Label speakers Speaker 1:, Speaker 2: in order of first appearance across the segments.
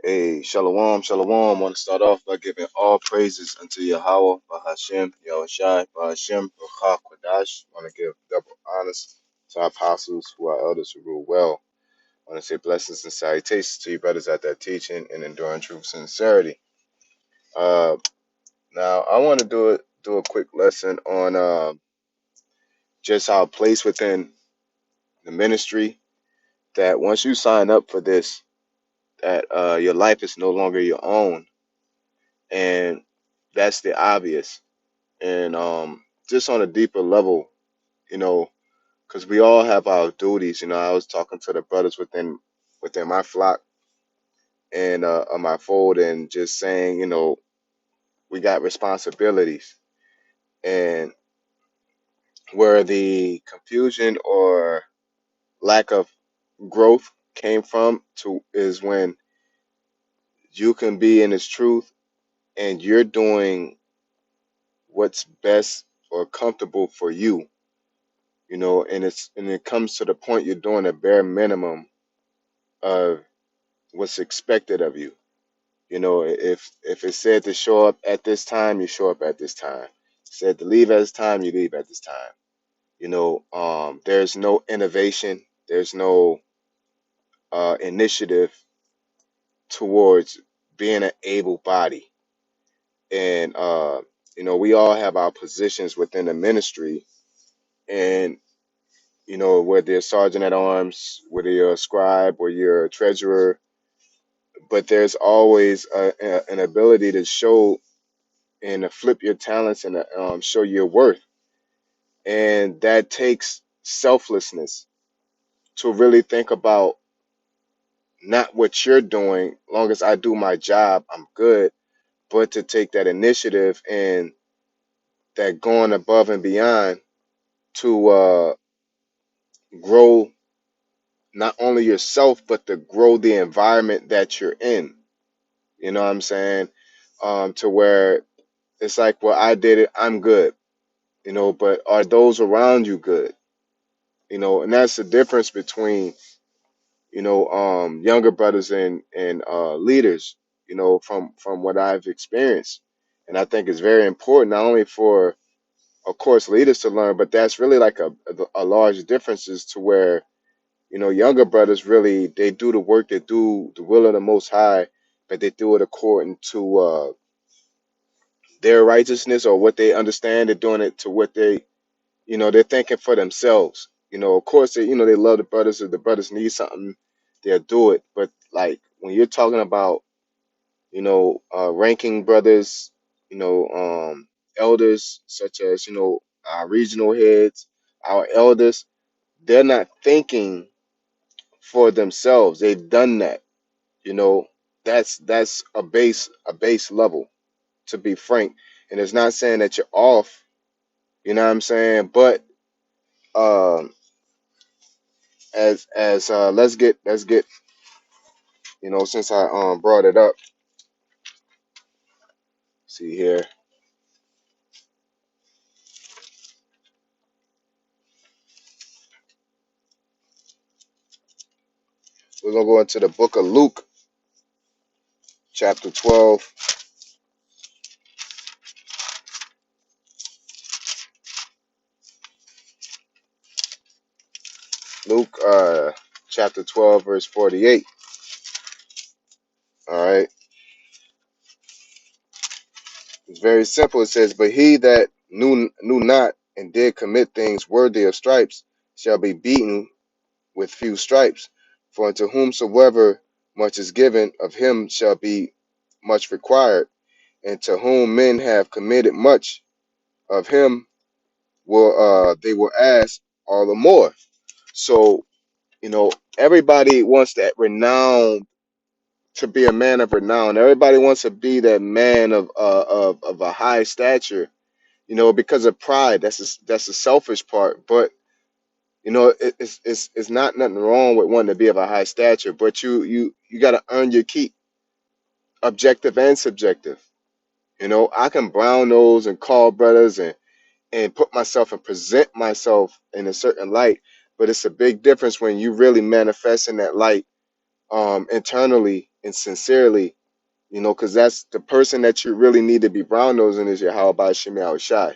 Speaker 1: Hey, shalom, shalom. Want to start off by giving all praises unto Yahweh, Bahashem, Yahushai, Bahashem, Ruach Kodash. Want to give double honors to our apostles who are elders who rule well. Want to say blessings and salutations to you brothers out there teaching and enduring truth sincerity. Uh, Now I want to do a quick lesson on just our place within the ministry. That once you sign up for this, that your life is no longer your own, and that's the obvious. And just on a deeper level, you know, because we all have our duties. I was talking to the brothers within my flock and on my fold, and just saying, we got responsibilities, and where the confusion or lack of growth came from to is when you can be in its truth and you're doing what's best or comfortable for you, and it comes to the point you're doing a bare minimum of what's expected of you. If it said to show up at this time, you show up at this time. Said to leave at this time, you leave at this time. There's no innovation, there's no initiative towards being an able body. And we all have our positions within the ministry, and whether you're sergeant at arms, whether you're a scribe or you're a treasurer, but there's always an ability to show and to flip your talents and to, show your worth. And that takes selflessness to really think about not what you're doing, long as I do my job, I'm good, but to take that initiative and that going above and beyond to grow not only yourself, but to grow the environment that you're in. You know what I'm saying? To where it's like, well, I did it, I'm good, but are those around you good? And that's the difference between, younger brothers and leaders, from what I've experienced. And I think it's very important, not only for, of course, leaders to learn, but that's really like a large difference is to where, younger brothers really, they do the work, they do the will of the Most High, but they do it according to their righteousness or what they understand. They're doing it to what they're thinking for themselves. Of course, they love the brothers. If the brothers need something, they'll do it. But like when you're talking about, ranking brothers, elders such as, our regional heads, our elders, they're not thinking for themselves. They've done that. You know, that's a base level, to be frank. And it's not saying that you're off, you know what I'm saying? But um as let's get since I brought it up, see here. We're gonna go into the book of Luke, chapter 12. Luke chapter 12, verse 48. All right. It's very simple. It says, but he that knew not and did commit things worthy of stripes shall be beaten with few stripes. For unto whomsoever much is given, of him shall be much required. And to whom men have committed much, of him will they will ask all the more. So, everybody wants that renown, to be a man of renown. Everybody wants to be that man of a high stature, because of pride. That's a selfish part. But it's not nothing wrong with wanting to be of a high stature, but you got to earn your keep, objective and subjective. I can brown nose and call brothers and put myself and present myself in a certain light, but it's a big difference when you really manifest in that light internally, and sincerely, because that's the person that you really need to be brown nosing is your how about Shemi Shai.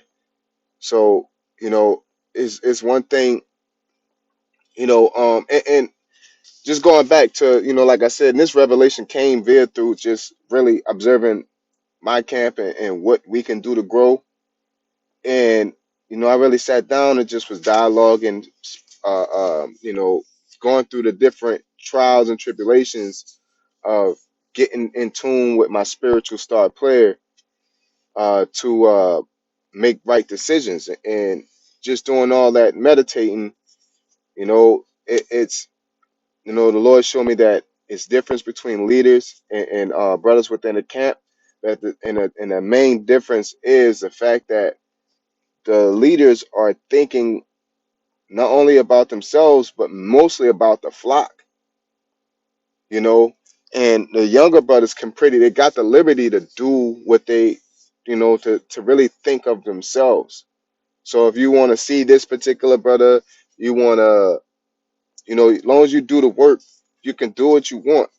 Speaker 1: So, you know, it's one thing, and just going back to, like I said, and this revelation came via through just really observing my camp and what we can do to grow. And, I really sat down and just was dialoguing, going through the different trials and tribulations of getting in tune with my spiritual star player to make right decisions. And just doing all that meditating, it's, the Lord showed me that it's difference between leaders and brothers within the camp. And the main difference is the fact that the leaders are thinking not only about themselves, but mostly about the flock, you know. And the younger brothers they got the liberty to do what they, to really think of themselves. So if you want to see this particular brother, you want to, as long as you do the work, you can do what you want,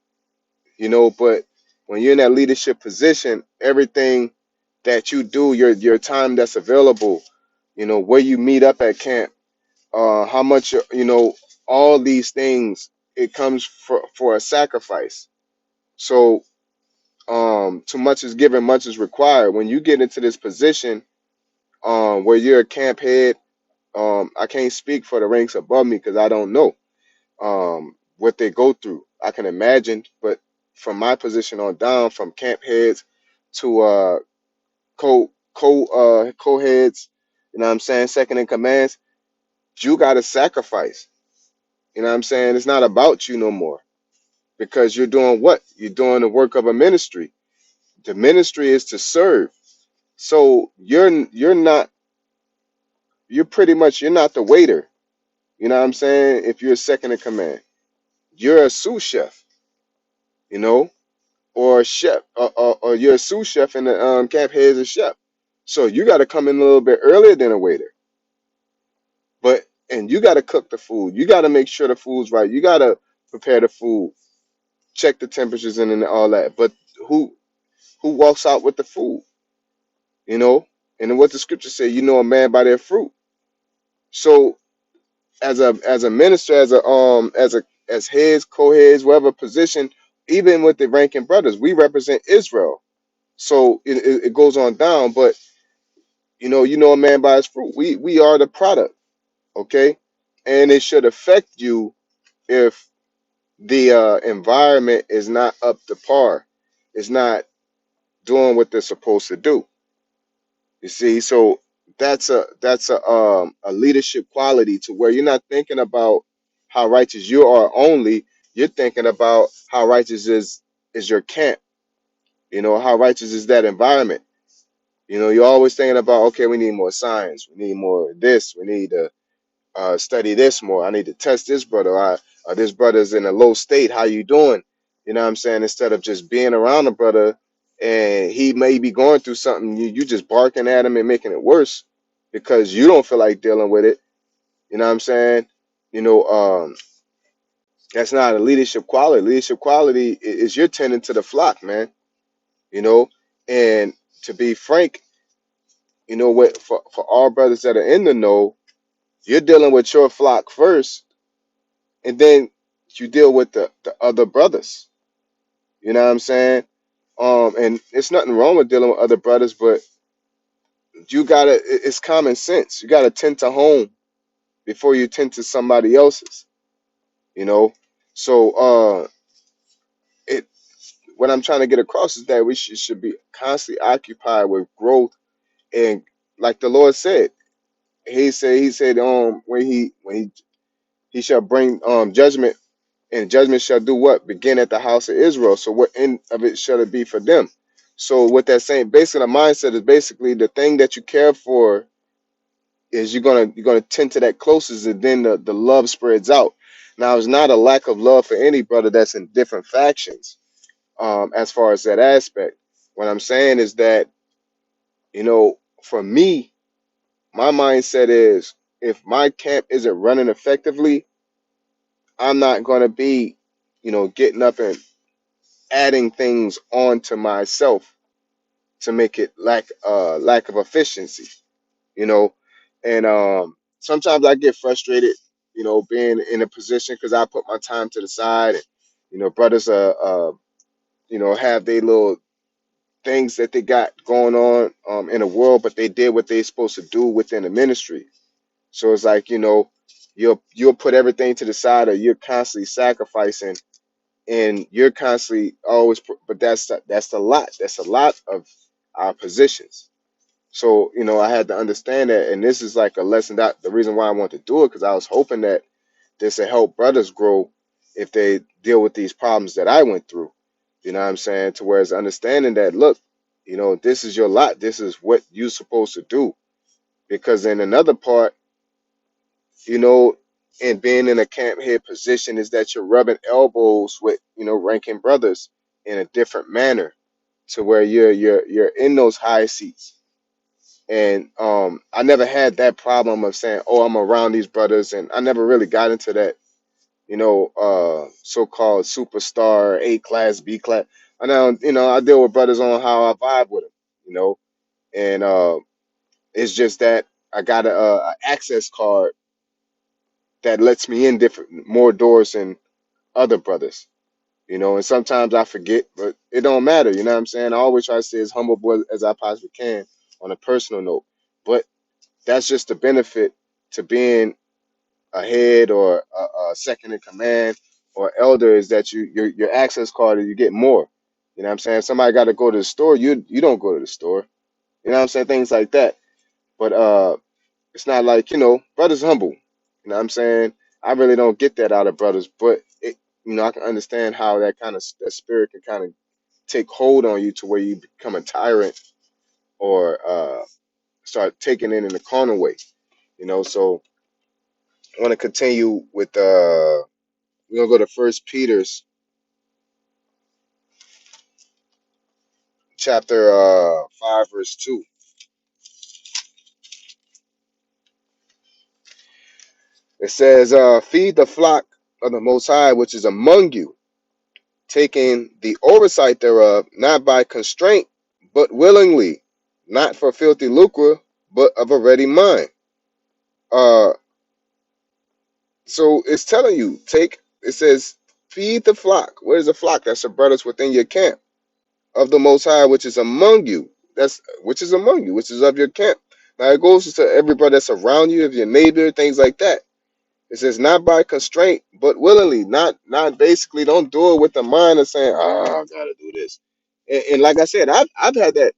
Speaker 1: but when you're in that leadership position, everything that you do, your time that's available, where you meet up at camp, how much, all these things, it comes for a sacrifice. So too much is given, much is required. When you get into this position where you're a camp head, I can't speak for the ranks above me because I don't know what they go through. I can imagine, but from my position on down, from camp heads to co-heads, you know what I'm saying, second in commands, you got to sacrifice. You know what I'm saying? It's not about you no more because you're doing what? You're doing the work of a ministry. The ministry is to serve. So you're pretty much, you're not the waiter. You know what I'm saying? If you're a second in command, you're a sous chef, you know, or a chef, or you're a sous chef and the camp head is a chef. So you got to come in a little bit earlier than a waiter, and you got to cook the food. You got to make sure the food's right. You got to prepare the food, check the temperatures and all that. But who who walks out with the food, you know? And then what the scripture say, a man by their fruit. So as a minister, as heads, co-heads, whatever position, even with the ranking brothers, we represent Israel. So it goes on down, but a man by his fruit. We are the product, okay? And it should affect you if the environment is not up to par, it's not doing what they're supposed to do. You see, so that's a leadership quality to where you're not thinking about how righteous you are only, you're thinking about how righteous is your camp, how righteous is that environment. You're always thinking about, okay, we need more science, we need more of this, we need to study this more. I need to test this brother. This brother's in a low state. How you doing? You know what I'm saying? Instead of just being around a brother and he may be going through something, you just barking at him and making it worse because you don't feel like dealing with it. You know what I'm saying? You know, that's not a leadership quality. Leadership quality is you're tending to the flock, man. You know, and to be frank, what for all brothers that are in the know, you're dealing with your flock first and then you deal with the other brothers. You know what I'm saying? And it's nothing wrong with dealing with other brothers, but it's common sense. You gotta tend to home before you tend to somebody else's, you know? So it what I'm trying to get across is that we should be constantly occupied with growth and like the Lord said, he said when he shall bring judgment. And judgment shall do what? Begin at the house of Israel. So what end of it shall it be for them? So what that saying, basically the mindset is basically the thing that you care for is you're gonna tend to that closest and then the love spreads out. Now it's not a lack of love for any brother that's in different factions, as far as that aspect. What I'm saying is that, for me, my mindset is if my camp isn't running effectively, I'm not gonna be, getting up and adding things onto myself to make it lack of efficiency, you know. And sometimes I get frustrated, being in a position because I put my time to the side, and brothers have their little things that they got going on in the world, but they did what they're supposed to do within the ministry. So it's like, you'll put everything to the side, or you're constantly sacrificing, and you're constantly always. But that's a lot. That's a lot of our positions. So I had to understand that, and this is like a lesson, that the reason why I want to do it, because I was hoping that this will help brothers grow if they deal with these problems that I went through. You know what I'm saying? To where it's understanding that, look, this is your lot. This is what you're supposed to do. Because in another part, you know, and being in a camp head position is that you're rubbing elbows with, ranking brothers in a different manner, to where you're in those high seats. And I never had that problem of saying, oh, I'm around these brothers, and I never really got into that, so-called superstar A class, B class. I know, I deal with brothers on how I vibe with them, and it's just that I got a access card that lets me in different more doors than other brothers, and sometimes I forget, but it don't matter, you know what I'm saying? I always try to stay as humble as I possibly can on a personal note, but that's just the benefit to being a head or a second in command or elder, is that your access card, you get more. You know what I'm saying? Somebody got to go to the store, you don't go to the store. You know what I'm saying? Things like that. But it's not like, brothers humble. You know what I'm saying? I really don't get that out of brothers, but I can understand how that spirit can kind of take hold on you, to where you become a tyrant, or start taking it in the carnal way. So I want to continue with we're gonna go to First Peter's chapter 5 verse 2. It says, feed the flock of the Most High which is among you, taking the oversight thereof, not by constraint, but willingly, not for filthy lucre, but of a ready mind. Uh, so it's telling you, it says, feed the flock. Where's the flock? That's the brothers within your camp, of the Most High which is among you. That's which is among you, which is of your camp. Now it goes to everybody that's around you, of your neighbor, things like that. It says not by constraint, but willingly. Not basically. Don't do it with the mind of saying, "Oh, I gotta do this." And like I said, I've had that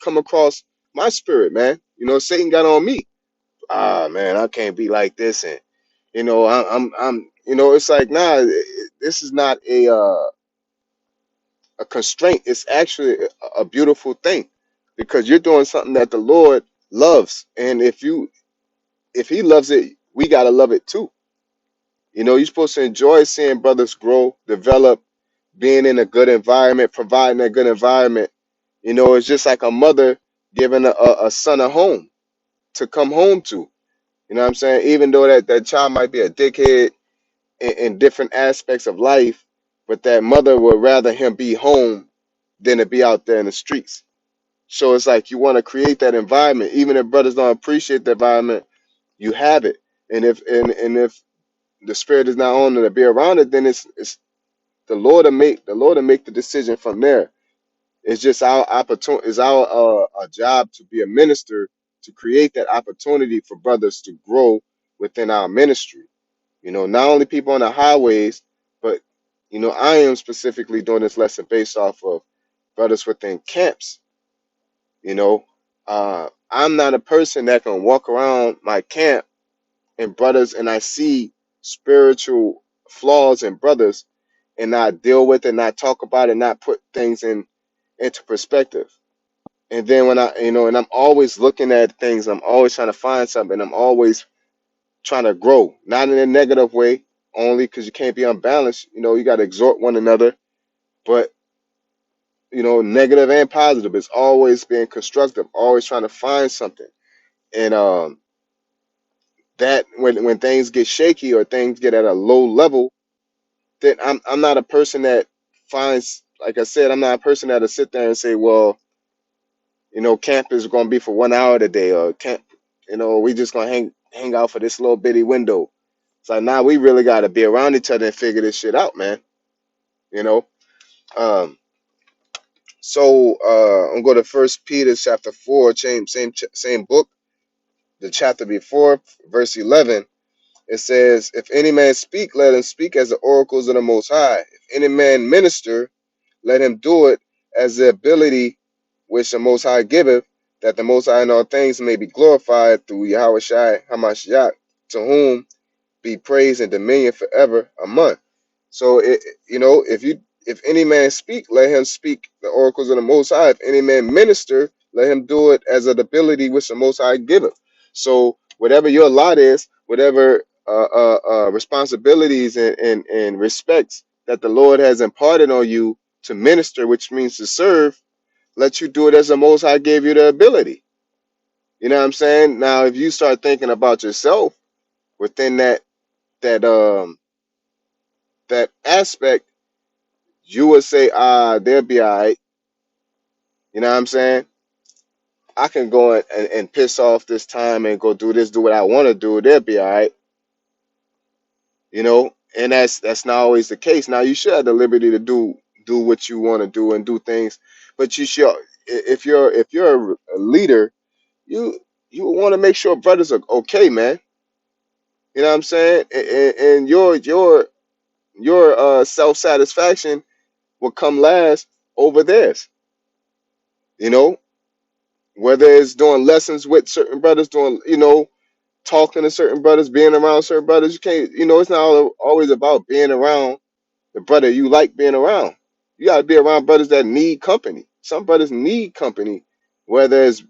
Speaker 1: come across my spirit, man. Satan got on me. Ah, man, I can't be like this, and I'm. It's like, nah. This is not a constraint. It's actually a beautiful thing, because you're doing something that the Lord loves, and if He loves it, we gotta love it too. You're supposed to enjoy seeing brothers grow, develop, being in a good environment, providing a good environment. It's just like a mother giving a son a home to come home to. You know what I'm saying? Even though that child might be a dickhead in different aspects of life, but that mother would rather him be home than to be out there in the streets. So it's like you want to create that environment. Even if brothers don't appreciate the environment, you have it. And if the spirit is not on them to be around it, then it's the Lord to make the decision from there. It's just our opportunity. It's our job to be a minister, to create that opportunity for brothers to grow within our ministry. Not only people on the highways, but I am specifically doing this lesson based off of brothers within camps. You know, I'm not a person that can walk around my camp and brothers, and I see spiritual flaws in brothers, and not deal with it, not talk about it, not put things into perspective. And then when and I'm always looking at things, I'm always trying to find something, I'm always trying to grow, not in a negative way, only because you can't be unbalanced. You got to exhort one another, but negative and positive. It's always being constructive, always trying to find something. And that when things get shaky or things get at a low level, then I'm not a person that finds like I said, I'm not a person that'll sit there and say, well, camp is gonna be for 1 hour today, or camp, we just gonna hang out for this little bitty window. It's like, nah, we really gotta be around each other and figure this shit out, man. You know. Um. So I'm going to First Peter chapter 4, same book, the chapter before, verse 11. It says, "If any man speak, let him speak as the oracles of the Most High. If any man minister, let him do it as the ability which the Most High giveth, that the Most High in all things may be glorified through Yahweh Shai Hamashiach, to whom be praise and dominion forever a month." So if any man speak, let him speak the oracles of the Most High. If any man minister, let him do it as an ability which the Most High giveth. So whatever your lot is, whatever responsibilities and respects that the Lord has imparted on you to minister, which means to serve, let you do it as the Most High gave you the ability. You know what I'm saying? Now, if you start thinking about yourself within that that aspect, you would say, they'll be all right. You know what I'm saying? I can go and piss off this time and go do this, do what I want to do. They'll be all right. And that's not always the case. Now, you should have the liberty to do what you want to do and do things, but you should, if you're a leader, you you want to make sure brothers are okay, man. You know what I'm saying? And your self satisfaction will come last over theirs. You know, whether it's doing lessons with certain brothers, doing, talking to certain brothers, being around certain brothers. You can't, it's not always about being around the brother you like being around. You got to be around brothers that need company. Some brothers need company, whether it's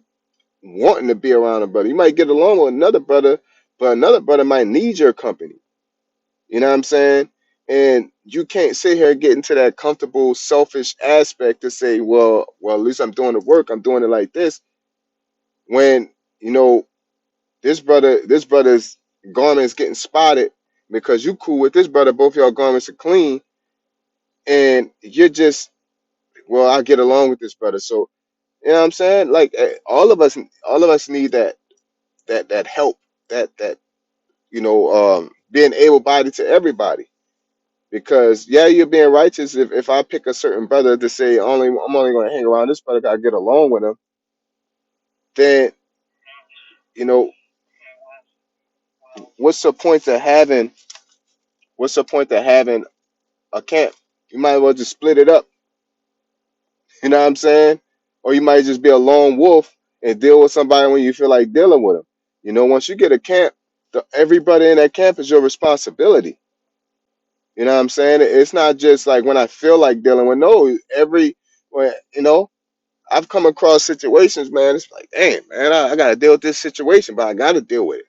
Speaker 1: wanting to be around a brother. You might get along with another brother, but another brother might need your company. You know what I'm saying? And you can't sit here and get into that comfortable, selfish aspect to say, well, at least I'm doing the work. I'm doing it like this. When, you know, this brother's garments getting spotted because you cool with this brother, both y'all garments are clean, and you're just, well, I get along with this brother. So, you know what I'm saying? Like, all of us need that help, that being able bodied to everybody. Because yeah, you're being righteous if I pick a certain brother to say I'm only going to hang around this brother, I get along with him, then you know what's the point of having a camp? You might as well just split it up. You know what I'm saying? Or you might just be a lone wolf and deal with somebody when you feel like dealing with them. Once you get a camp, everybody in that camp is your responsibility. You know what I'm saying? It's not just like when I feel like dealing with. No, when I've come across situations, man. It's like, damn, man, I got to deal with this situation, but I got to deal with it.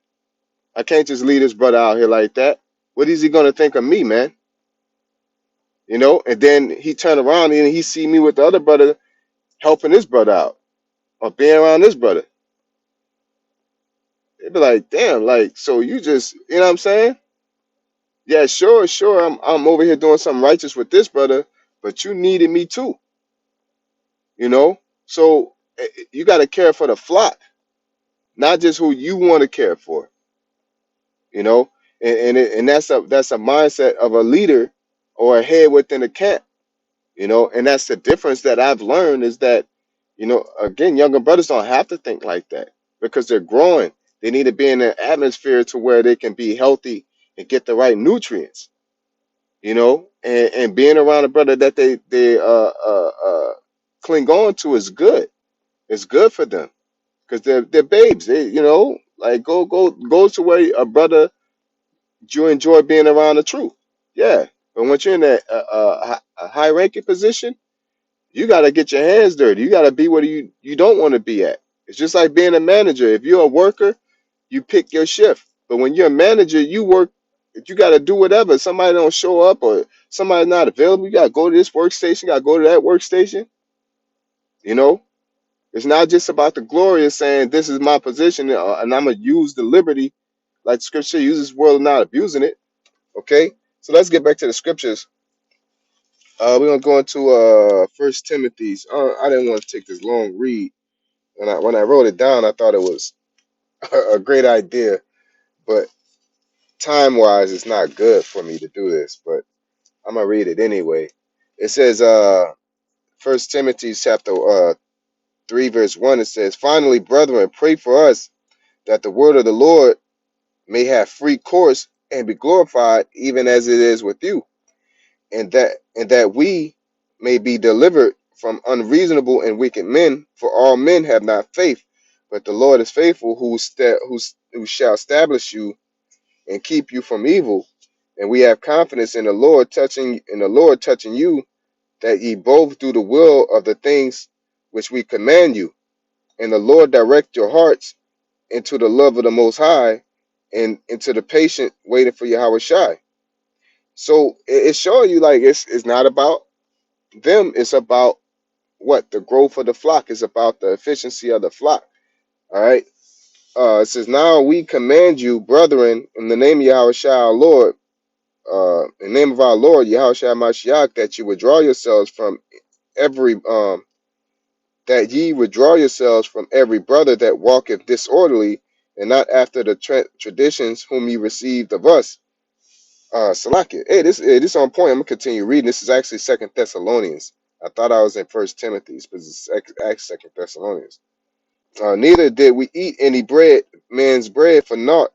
Speaker 1: I can't just leave this brother out here like that. What is he gonna think of me, man? And then he turn around and he see me with the other brother helping this brother out or being around this brother. They'd be like, damn, like, so you just, you know what I'm saying? Yeah, sure, sure. I'm over here doing something righteous with this brother, but you needed me too, you know. So you got to care for the flock, not just who you want to care for. you know, and that's a mindset of a leader or a head within the camp, and that's the difference that I've learned is that, again, younger brothers don't have to think like that because they're growing. They need to be in an atmosphere to where they can be healthy and get the right nutrients, and being around a brother that they cling on to is good. It's good for them because they're babes. They, like go to where a brother you enjoy being around the truth. Yeah. But once you're in a high ranking position, you got to get your hands dirty. You got to be where you don't want to be at. It's just like being a manager. If you're a worker, you pick your shift. But when you're a manager, you work, you got to do whatever. Somebody don't show up or somebody's not available. You got to go to this workstation, you got to go to that workstation. You know, it's not just about the glory of saying, this is my position and I'm going to use the liberty like the scripture uses, world not abusing it. Okay, so let's get back to the scriptures. We're gonna go into First Timothy's. I didn't want to take this long read. When I wrote it down, I thought it was a great idea, but time wise, it's not good for me to do this. But I'm gonna read it anyway. It says, First Timothy chapter 3 verse 1. It says, "Finally, brethren, pray for us that the word of the Lord may have free course and be glorified, even as it is with you, and that we may be delivered from unreasonable and wicked men. For all men have not faith, but the Lord is faithful, who shall establish you and keep you from evil. And we have confidence in the Lord touching you, that ye both do the will of the things which we command you. And the Lord direct your hearts into the love of the Most High, and into the patient waiting for Yahweh Shai." So it's showing you like it's not about them, it's about what the growth of the flock is, about the efficiency of the flock. All right. It says, "Now we command you, brethren, in the name of Yahweh Shai our Lord, in the name of our Lord Yahweh Shai Mashiach, that you withdraw yourselves from every brother that walketh disorderly, and not after the traditions whom ye received of us." Salakia. Hey, this on point. I'm gonna continue reading. This is actually Second Thessalonians. I thought I was in First Timothy's, but it's actually Second Thessalonians. "Neither did we eat any man's bread for naught,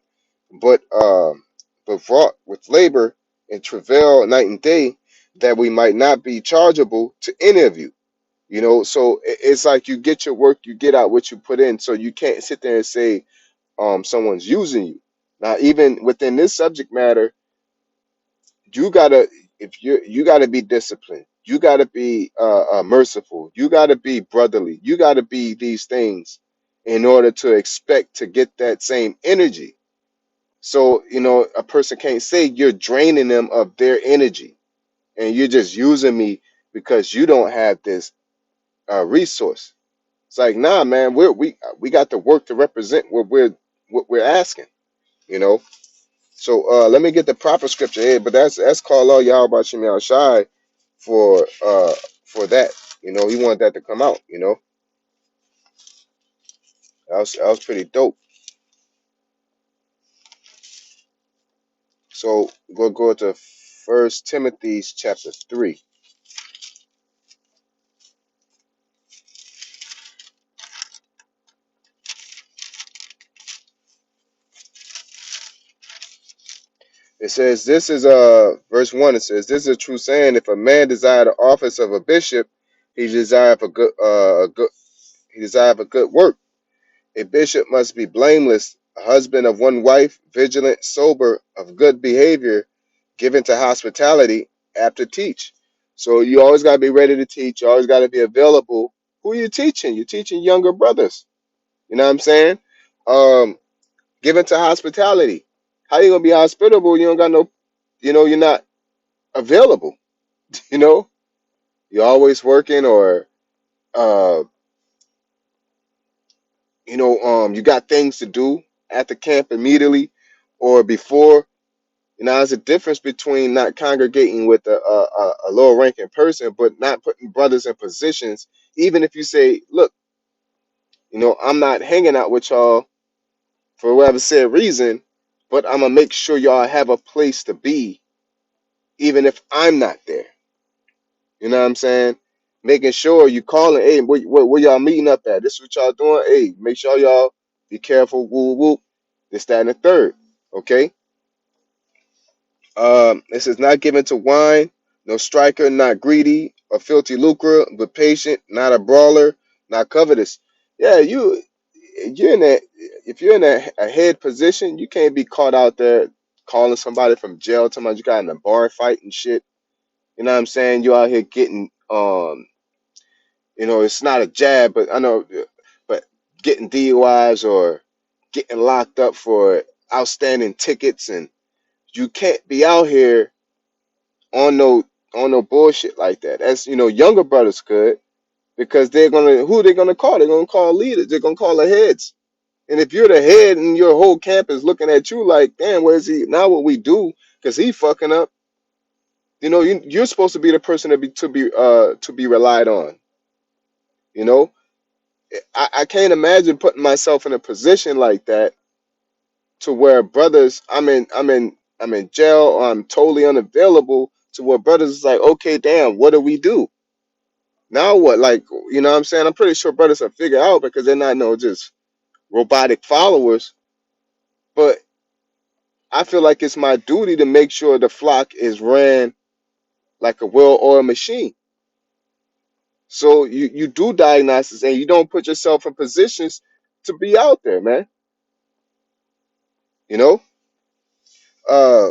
Speaker 1: but wrought with labor and travail night and day, that we might not be chargeable to any of you." So it's like you get your work, you get out what you put in. So you can't sit there and say someone's using you. Now, even within this subject matter, you gotta you gotta be disciplined. You gotta be merciful. You gotta be brotherly. You gotta be these things in order to expect to get that same energy. So a person can't say you're draining them of their energy and you're just using me because you don't have this resource. It's like, nah, man, we got to work to represent what we're asking. You know. So let me get the proper scripture here, but that's called all Yahweh Shem Yahweh Shai for that. He wanted that to come out. That was pretty dope. So we'll go to First Timothy chapter 3. It says, this is verse 1. It says, "This is a true saying, if a man desire the office of a bishop, he desireth a good work. A bishop must be blameless, a husband of one wife, vigilant, sober, of good behavior, given to hospitality, apt to teach." So you always got to be ready to teach. You always got to be available. Who are you teaching? You're teaching younger brothers. You know what I'm saying? Given to hospitality. How you gonna be hospitable? You don't got no. You're not available. You know, you're always working, or uh, you got things to do at the camp immediately or before. There's a difference between not congregating with a lower ranking person, but not putting brothers in positions. Even if you say, "Look, I'm not hanging out with y'all for whatever said reason, but I'm gonna make sure y'all have a place to be, even if I'm not there." You know what I'm saying? Making sure you calling, "Hey, where y'all meeting up at? This is what y'all doing. Hey, make sure y'all be careful. Woo, woo. This, that, and the third." Okay. This is not given to wine, no striker, not greedy or filthy lucre, but patient, not a brawler, not covetous. Yeah, you're in that. If you're in a head position, you can't be caught out there calling somebody from jail, talking about you got in a bar fight and shit. You know what I'm saying? You out here getting it's not a jab, but I know, but getting DUIs or getting locked up for outstanding tickets, and you can't be out here on no bullshit like that. That's younger brothers could, because they're gonna call? They're gonna call leaders. They're gonna call the heads. And if you're the head and your whole camp is looking at you like, "Damn, where's he now? What we do? Because he fucking up." You know, you're supposed to be the person to be relied on. You know, I can't imagine putting myself in a position like that to where brothers, I'm in jail, or I'm totally unavailable, to where brothers is like, okay, damn, what do we do now? What, like, you know what I'm saying? I'm pretty sure brothers have figured out because they're not no just robotic followers. But I feel like it's my duty to make sure the flock is ran like a well-oiled machine. So you do diagnosis and you don't put yourself in positions to be out there, man. You know, uh,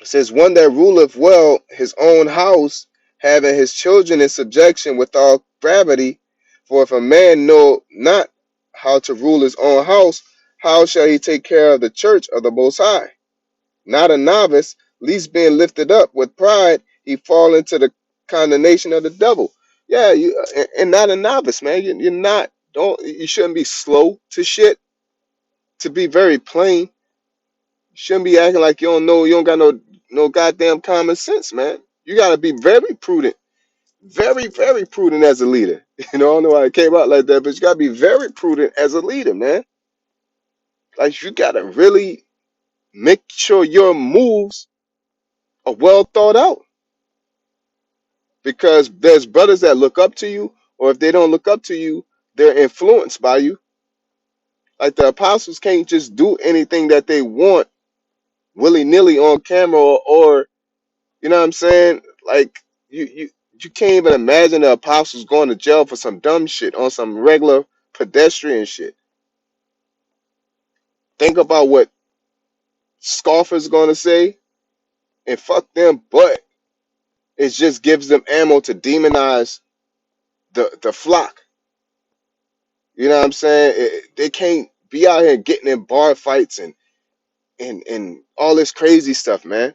Speaker 1: it says one that ruleth well his own house, having his children in subjection with all gravity. For if a man know not how to rule his own house, how shall he take care of the church of the Most High? Not a novice, least being lifted up with pride, he fall into the condemnation of the devil. Yeah, and not a novice, man. You're not. Don't you shouldn't be slow to shit. To be very plain, you shouldn't be acting like you don't know. You don't got no goddamn common sense, man. You gotta be very prudent as a leader. You know, I don't know why it came out like that, but you gotta be very prudent as a leader, man. Like you gotta really make sure your moves are well thought out, because there's brothers that look up to you, or if they don't look up to you, they're influenced by you. Like the apostles can't just do anything that they want willy nilly on camera, or you know what I'm saying? Like you can't even imagine the apostles going to jail for some dumb shit on some regular pedestrian shit. Think about what scoffers gonna say, and fuck them, but it just gives them ammo to demonize the flock. You know what I'm saying? They can't be out here getting in bar fights and all this crazy stuff, man.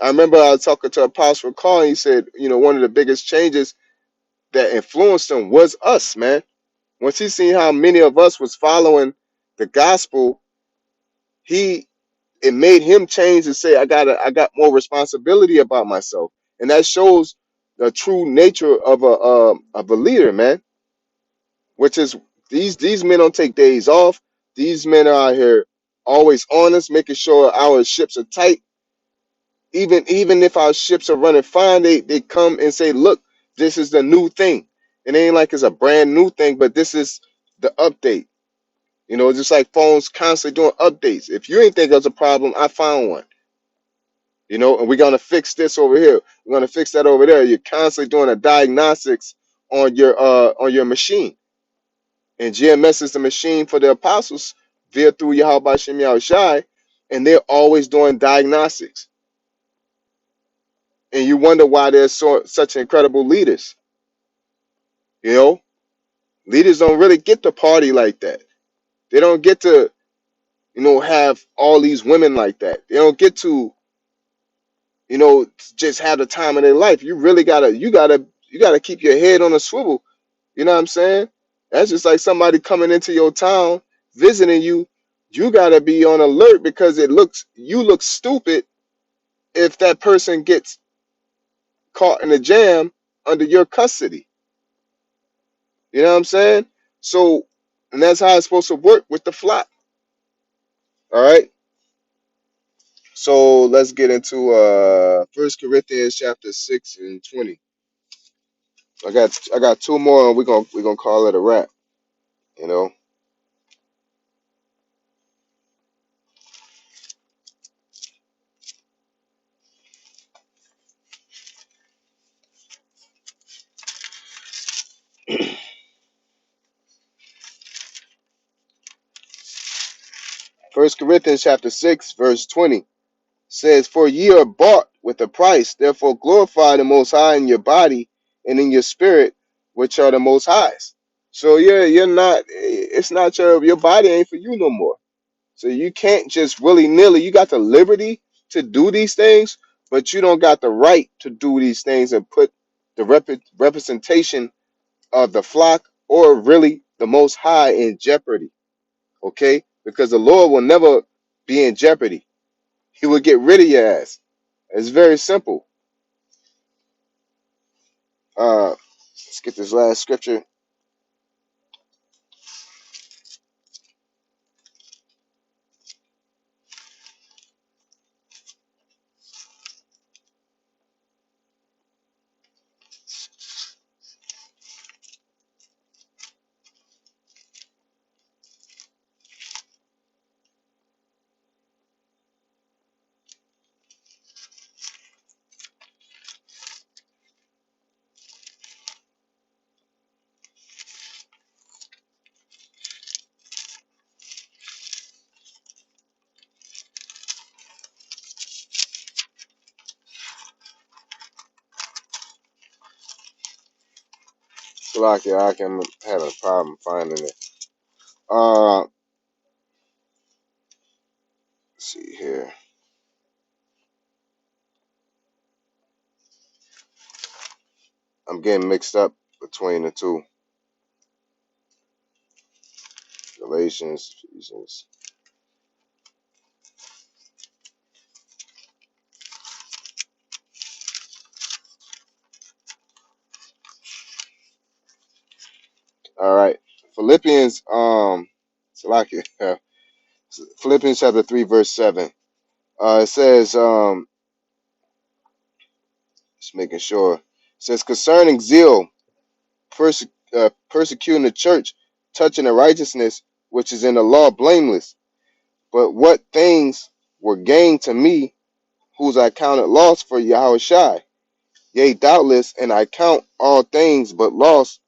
Speaker 1: I remember I was talking to Apostle Carl, and he said, you know, one of the biggest changes that influenced him was us, man. Once he seen how many of us was following the gospel, he it made him change and say, I got more responsibility about myself, and that shows the true nature of a leader, man. Which is these men don't take days off. These men are out here always on us, making sure our ships are tight. Even if our ships are running fine, they come and say, look, this is the new thing. It ain't like it's a brand new thing, but this is the update. You know, just like phones constantly doing updates. If you ain't think there's a problem, I found one. You know, and we're gonna fix this over here. We're gonna fix that over there. You're constantly doing a diagnostics on your machine. And GMS is the machine for the apostles via through Yahweh Shem Shai, and they're always doing diagnostics. And you wonder why they're such incredible leaders. You know, leaders don't really get to party like that. They don't get to, you know, have all these women like that. They don't get to, you know, just have the time of their life. You really you gotta keep your head on a swivel. You know what I'm saying? That's just like somebody coming into your town visiting you. You gotta be on alert because you look stupid if that person gets caught in a jam under your custody. You know what I'm saying? So, and that's how it's supposed to work with the flock. All right. So let's get into First Corinthians chapter 6 and 20. I got two more, and we're gonna call it a wrap. You know, First Corinthians chapter 6 verse 20 says, "For ye are bought with a price; therefore glorify the Most High in your body and in your spirit, which are the Most High's." So you're not. It's not your body ain't for you no more. So you can't just willy nilly. You got the liberty to do these things, but you don't got the right to do these things and put the representation of the flock or really the Most High in jeopardy. Okay, because the Lord will never be in jeopardy. He will get rid of your ass. It's very simple. Let's get this last scripture. Slovakia, I can have a problem finding it. Let's see here. I'm getting mixed up between the two. Galatians, Ephesians. All right. Philippians, Slovakia. Philippians chapter 3, verse 7. It says, just making sure. It says, concerning zeal, persecuting the church, touching the righteousness which is in the law, blameless. But what things were gained to me, whose I counted loss for Yahushai? Yea, doubtless, and I count all things but loss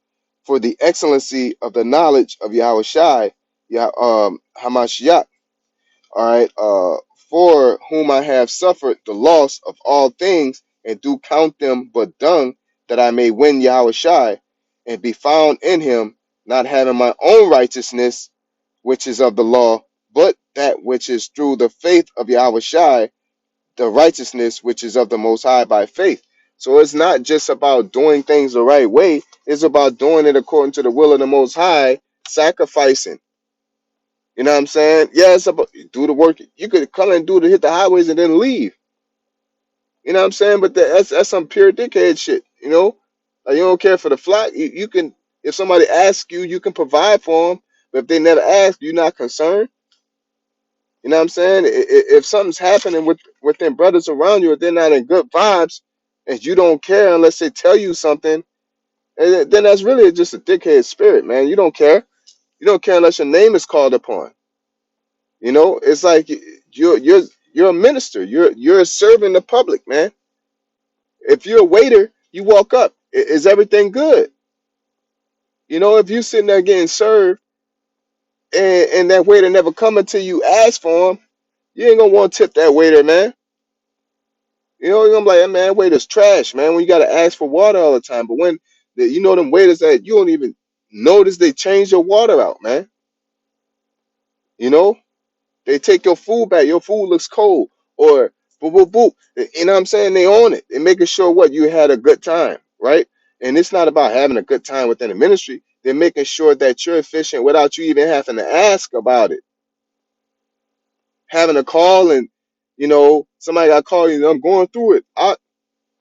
Speaker 1: for the excellency of the knowledge of Yahushai, Hamashiach. All right, for whom I have suffered the loss of all things, and do count them but dung, that I may win Yahushai, and be found in him, not having my own righteousness, which is of the law, but that which is through the faith of Yahushai, the righteousness which is of the Most High by faith. So it's not just about doing things the right way, it's about doing it according to the will of the Most High, sacrificing. You know what I'm saying? Yeah, it's about do the work. You could come and do the hit the highways and then leave. You know what I'm saying? But that's some pure dickhead shit. You know, like you don't care for the flock. You can, if somebody asks you, you can provide for them. But if they never ask, you're not concerned. You know what I'm saying? If something's happening with them brothers around you, if they're not in good vibes, and you don't care unless they tell you something, then that's really just a dickhead spirit, man. You don't care. You don't care unless your name is called upon. You know, it's like you're a minister. You're serving the public, man. If you're a waiter, you walk up. Is everything good? You know, if you sitting there getting served and that waiter never come until you ask for him, you ain't gonna want to tip that waiter, man. You know, you're gonna be like, man, waiter's trash, man. When you gotta ask for water all the time, but when you know them waiters that you don't even notice they change your water out, man. You know, they take your food back. Your food looks cold, or boop boop boop. You know what I'm saying? They own it. They're making sure what you had a good time, right? And it's not about having a good time within the ministry. They're making sure that you're efficient without you even having to ask about it. Having a call and somebody got to call you. I'm going through it.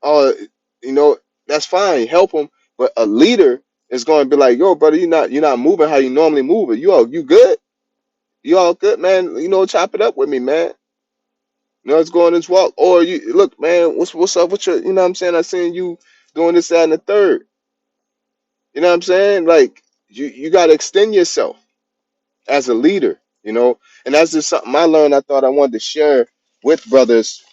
Speaker 1: Uh, you know, that's fine, help them. But a leader is going to be like, yo, brother, you're not moving how you normally move it. You good? You all good, man? Chop it up with me, man. Let's go on this walk. Or you look, man, what's up with your, you know what I'm saying? I seen you doing this, that, and the third. You know what I'm saying? Like you gotta extend yourself as a leader, and that's just something I learned. I thought I wanted to share with brothers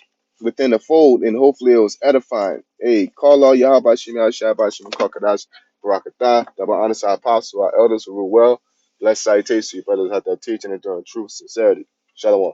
Speaker 1: within the fold, and hopefully it was edifying. Hey, call all Yahweh Shemi Shabbat Shem Kakadash Barakatah, double honor our apostles, our elders who rule well. Blessed salutation to you, brothers, out there teaching and doing truth, sincerity. Shalom.